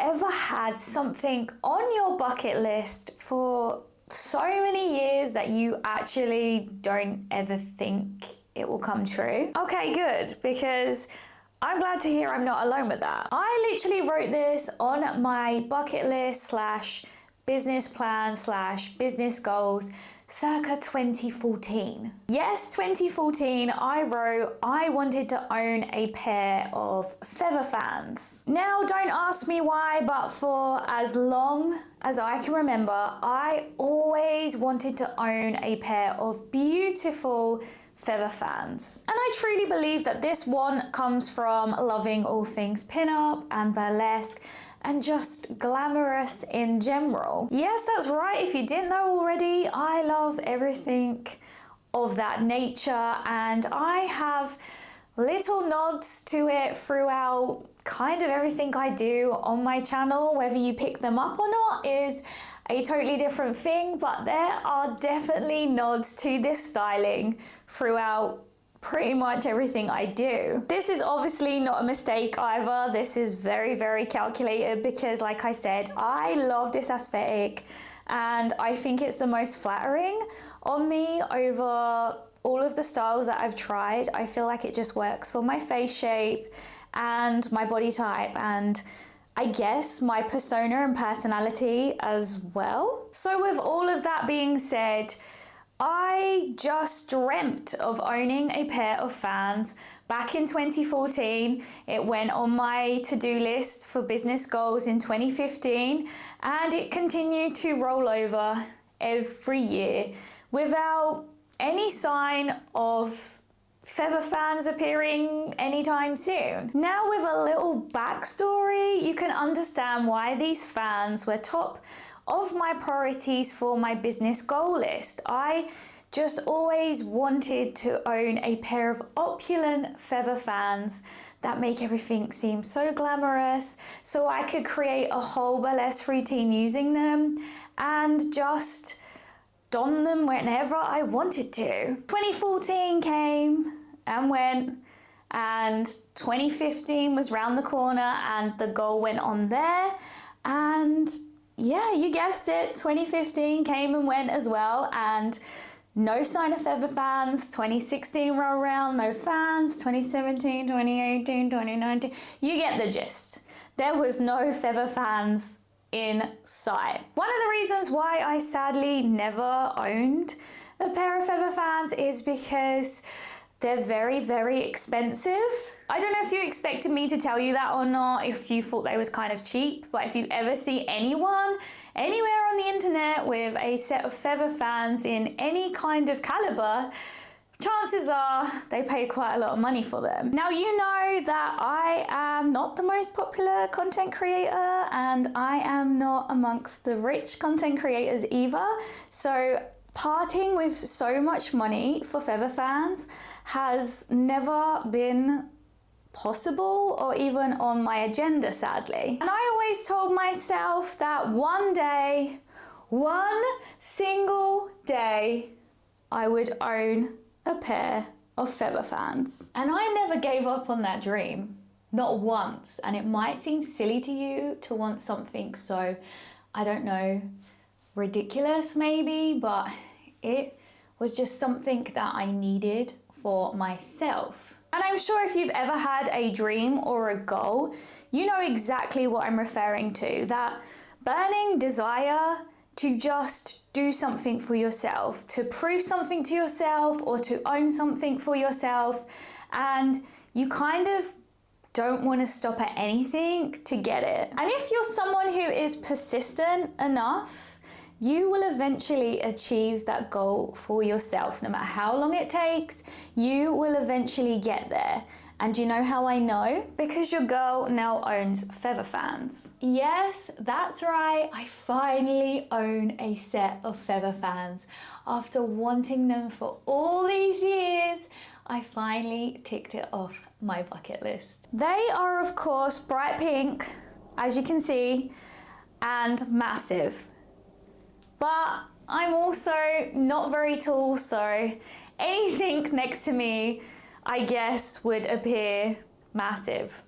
ever had something on your bucket list for so many years that you actually don't ever think it will come true? Okay, good, because I'm glad to hear I'm not alone with that. I literally wrote this on my bucket list slash business plan slash business goals circa 2014. Yes, 2014, I wrote I wanted to own a pair of feather fans. Now, don't ask me why, but for as long as I can remember, I always wanted to own a pair of beautiful feather fans. And I truly believe that this one comes from loving all things pinup and burlesque and just glamorous in general. Yes, that's right. If you didn't know already, I love everything of that nature, and I have little nods to it throughout kind of everything I do on my channel. Whether you pick them up or not is a totally different thing, but there are definitely nods to this styling throughout pretty much everything I do. This is obviously not a mistake either. This is very, very calculated because, like I said, I love this aesthetic and I think it's the most flattering on me over all of the styles that I've tried. I feel like it just works for my face shape and my body type, and I guess my persona and personality as well. So with all of that being said, I just dreamt of owning a pair of fans back in 2014. It went on my to-do list for business goals in 2015, and it continued to roll over every year without any sign of feather fans appearing anytime soon. Now, with a little backstory, you can understand why these fans were top of my priorities for my business goal list. I just always wanted to own a pair of opulent feather fans that make everything seem so glamorous, so I could create a whole burlesque routine using them and just don them whenever I wanted to. 2014 came and went, and 2015 was round the corner and the goal went on there, and yeah, you guessed it, 2015 came and went as well, and no sign of feather fans. 2016 rolled around, no fans. 2017, 2018, 2019, you get the gist. There was no feather fans in sight. One of the reasons why I sadly never owned a pair of feather fans is because they're very, very expensive. I don't know if you expected me to tell you that or not, if you thought they was kind of cheap, but if you ever see anyone anywhere on the internet with a set of feather fans in any kind of caliber, chances are they pay quite a lot of money for them. Now, you know that I am not the most popular content creator, and I am not amongst the rich content creators either. So parting with so much money for feather fans has never been possible or even on my agenda, sadly. And I always told myself that one day, one single day, I would own a pair of feather fans. And I never gave up on that dream, not once. And it might seem silly to you to want something so, I don't know, ridiculous maybe, but it was just something that I needed for myself. And I'm sure if you've ever had a dream or a goal, you know exactly what I'm referring to. That burning desire to just do something for yourself, to prove something to yourself or to own something for yourself. And you kind of don't want to stop at anything to get it. And if you're someone who is persistent enough, you will eventually achieve that goal for yourself. No matter how long it takes, you will eventually get there. And do you know how I know? Because your girl now owns feather fans. Yes, that's right. I finally own a set of feather fans. After wanting them for all these years, I finally ticked it off my bucket list. They are, of course, bright pink, as you can see, and massive. But I'm also not very tall, so anything next to me, I guess, would appear massive.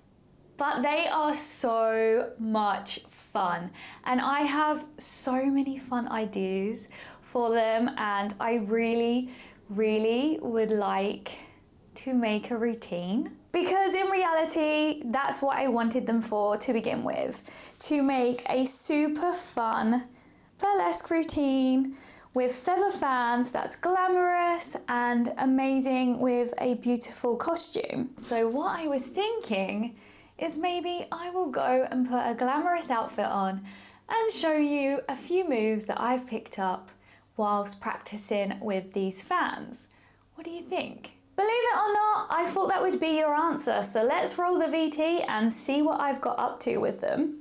But they are so much fun. And I have so many fun ideas for them, and I really, really would like to make a routine. Because in reality, that's what I wanted them for to begin with. To make a super fun burlesque routine with feather fans that's glamorous and amazing with a beautiful costume. So what I was thinking is maybe I will go and put a glamorous outfit on and show you a few moves that I've picked up whilst practicing with these fans. What do you think? Believe it or not, I thought that would be your answer. So let's roll the VT and see what I've got up to with them.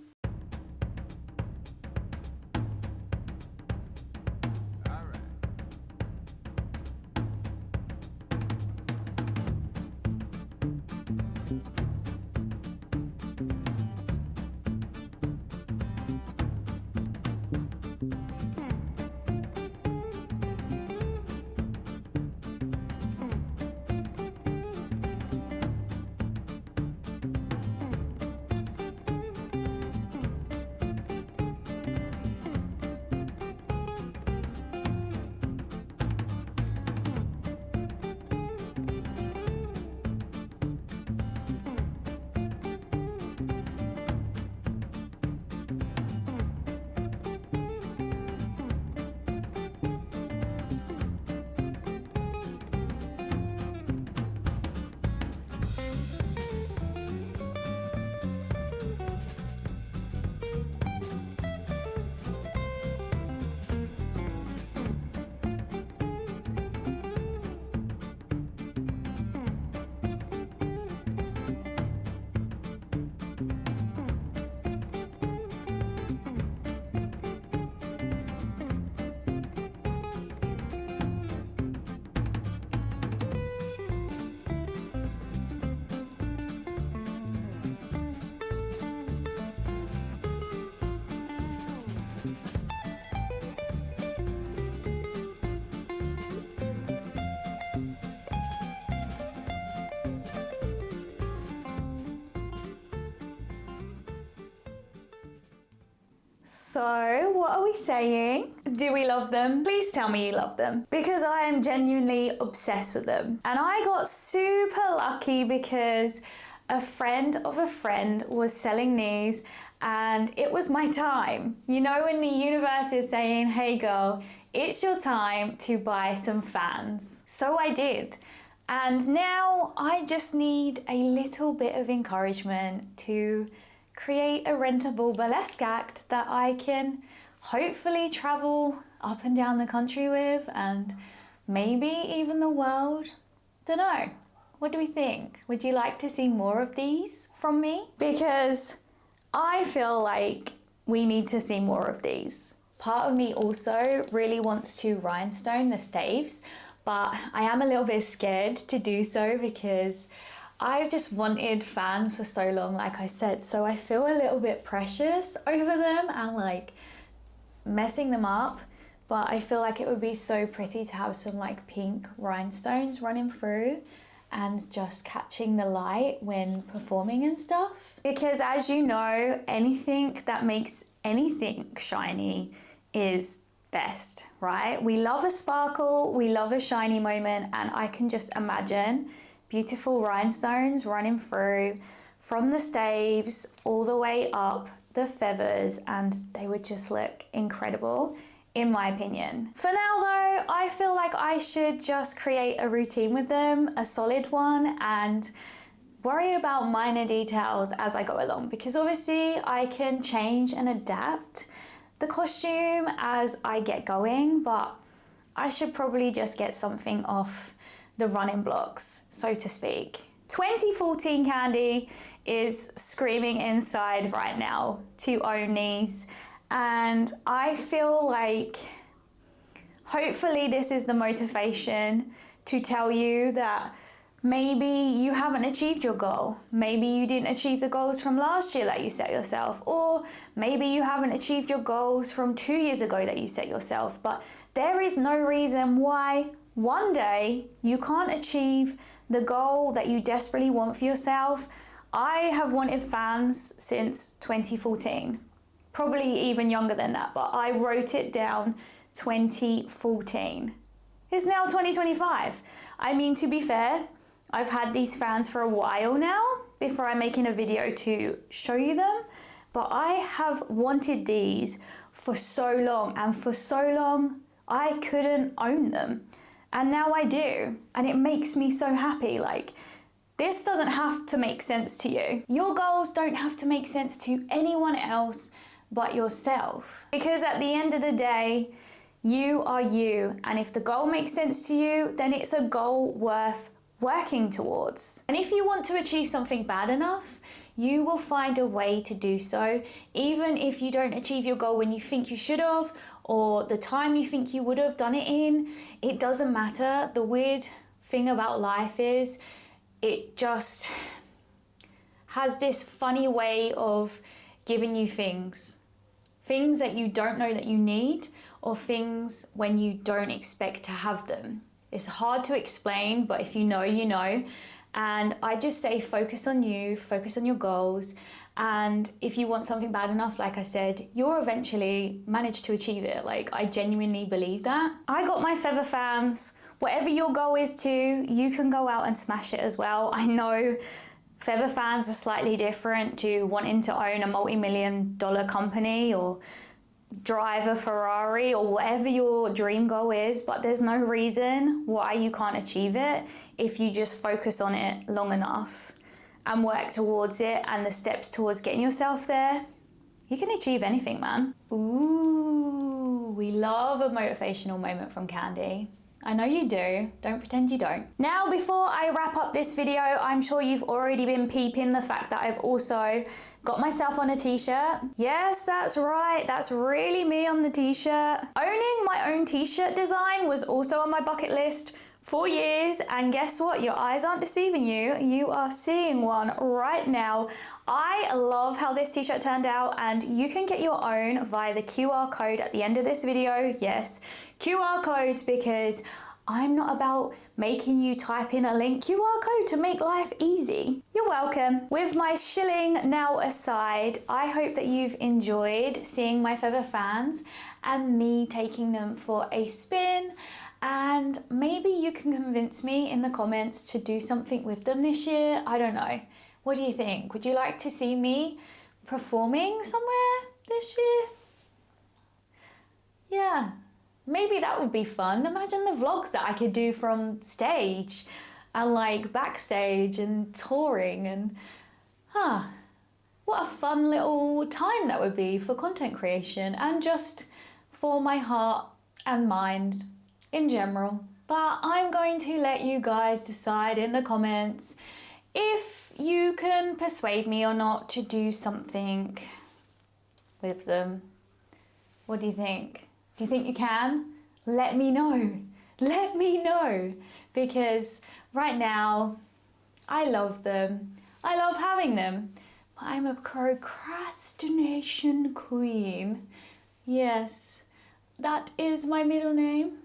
So, what are we saying? Do we love them? Please tell me you love them, because I am genuinely obsessed with them. And I got super lucky because a friend of a friend was selling these and it was my time. You know, when the universe is saying, hey girl, it's your time to buy some fans. So I did. And now I just need a little bit of encouragement to create a rentable burlesque act that I can hopefully travel up and down the country with, and maybe even the world. Don't know. What do we think? Would you like to see more of these from me? Because I feel like we need to see more of these. Part of me also really wants to rhinestone the staves, but I am a little bit scared to do so because I've just wanted fans for so long, like I said, so I feel a little bit precious over them and like messing them up, but I feel like it would be so pretty to have some like pink rhinestones running through and just catching the light when performing and stuff. Because as you know, anything that makes anything shiny is best, right? We love a sparkle, we love a shiny moment, and I can just imagine beautiful rhinestones running through from the staves all the way up the feathers, and they would just look incredible in my opinion. For now though, I feel like I should just create a routine with them, a solid one, and worry about minor details as I go along, because obviously I can change and adapt the costume as I get going, but I should probably just get something off the running blocks, so to speak. 2014 Candy is screaming inside right now to own these, and I feel like hopefully this is the motivation to tell you that maybe you haven't achieved your goal. Maybe you didn't achieve the goals from last year that you set yourself, or maybe you haven't achieved your goals from 2 years ago that you set yourself, but there is no reason why one day you can't achieve the goal that you desperately want for yourself. I have wanted fans since 2014, probably even younger than that, but I wrote it down 2014. It's now 2025. I mean, to be fair, I've had these fans for a while now before I'm making a video to show you them, but I have wanted these for so long, and for so long I couldn't own them, and now I do, and it makes me so happy. Like, this doesn't have to make sense to you. Your goals don't have to make sense to anyone else but yourself, because at the end of the day, you are you, and if the goal makes sense to you, then it's a goal worth working towards. And if you want to achieve something bad enough, you will find a way to do so, even if you don't achieve your goal when you think you should have, or the time you think you would have done it in. It doesn't matter. The weird thing about life is it just has this funny way of giving you things that you don't know that you need, or things when you don't expect to have them. It's hard to explain, but if you know, you know. And I just say focus on you, focus on your goals, and if you want something bad enough, like I said, you'll eventually manage to achieve it. Like, I genuinely believe that. I got my feather fans. Whatever your goal is too, you can go out and smash it as well. I know feather fans are slightly different to wanting to own a multi-million-dollar company or drive a Ferrari or whatever your dream goal is, but there's no reason why you can't achieve it if you just focus on it long enough and work towards it, and the steps towards getting yourself there. You can achieve anything, man. Ooh, we love a motivational moment from Candy. I know you do. Don't pretend you don't. Now, before I wrap up this video, I'm sure you've already been peeping the fact that I've also got myself on a t-shirt. Yes, that's right. That's really me on the t-shirt. Owning my own t-shirt design was also on my bucket list for years, and guess what? Your eyes aren't deceiving you. You are seeing one right now. I love how this t-shirt turned out, and you can get your own via the QR code at the end of this video. Yes, QR codes, because I'm not about making you type in a link. QR code to make life easy. You're welcome. With my shilling now aside, I hope that you've enjoyed seeing my feather fans and me taking them for a spin. And maybe you can convince me in the comments to do something with them this year. I don't know. What do you think? Would you like to see me performing somewhere this year? Yeah, maybe that would be fun. Imagine the vlogs that I could do from stage and like backstage and touring, and what a fun little time that would be for content creation and just for my heart and mind in general. But I'm going to let you guys decide in the comments if you can persuade me or not to do something with them. What do you think? Do you think you can? Let me know. Let me know. Because right now, I love them. I love having them. But I'm a procrastination queen. Yes, that is my middle name.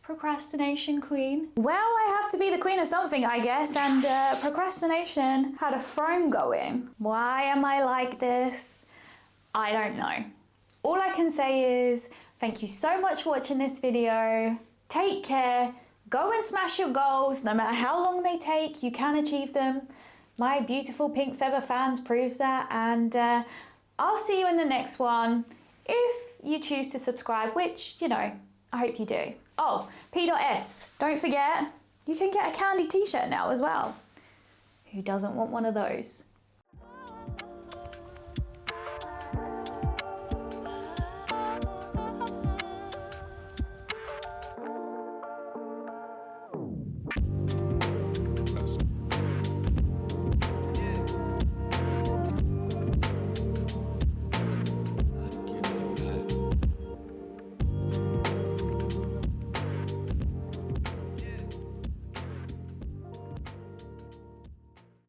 Procrastination queen. Well, I have to be the queen of something, I guess, and procrastination had a throne going. Why am I like this? I don't know. All I can say is thank you so much for watching this video. Take care. Go and smash your goals. No matter how long they take, you can achieve them. My beautiful pink feather fans proves that, and I'll see you in the next one if you choose to subscribe, which, you know, I hope you do. Oh, P.S. Don't forget, you can get a Candy t-shirt now as well. Who doesn't want one of those?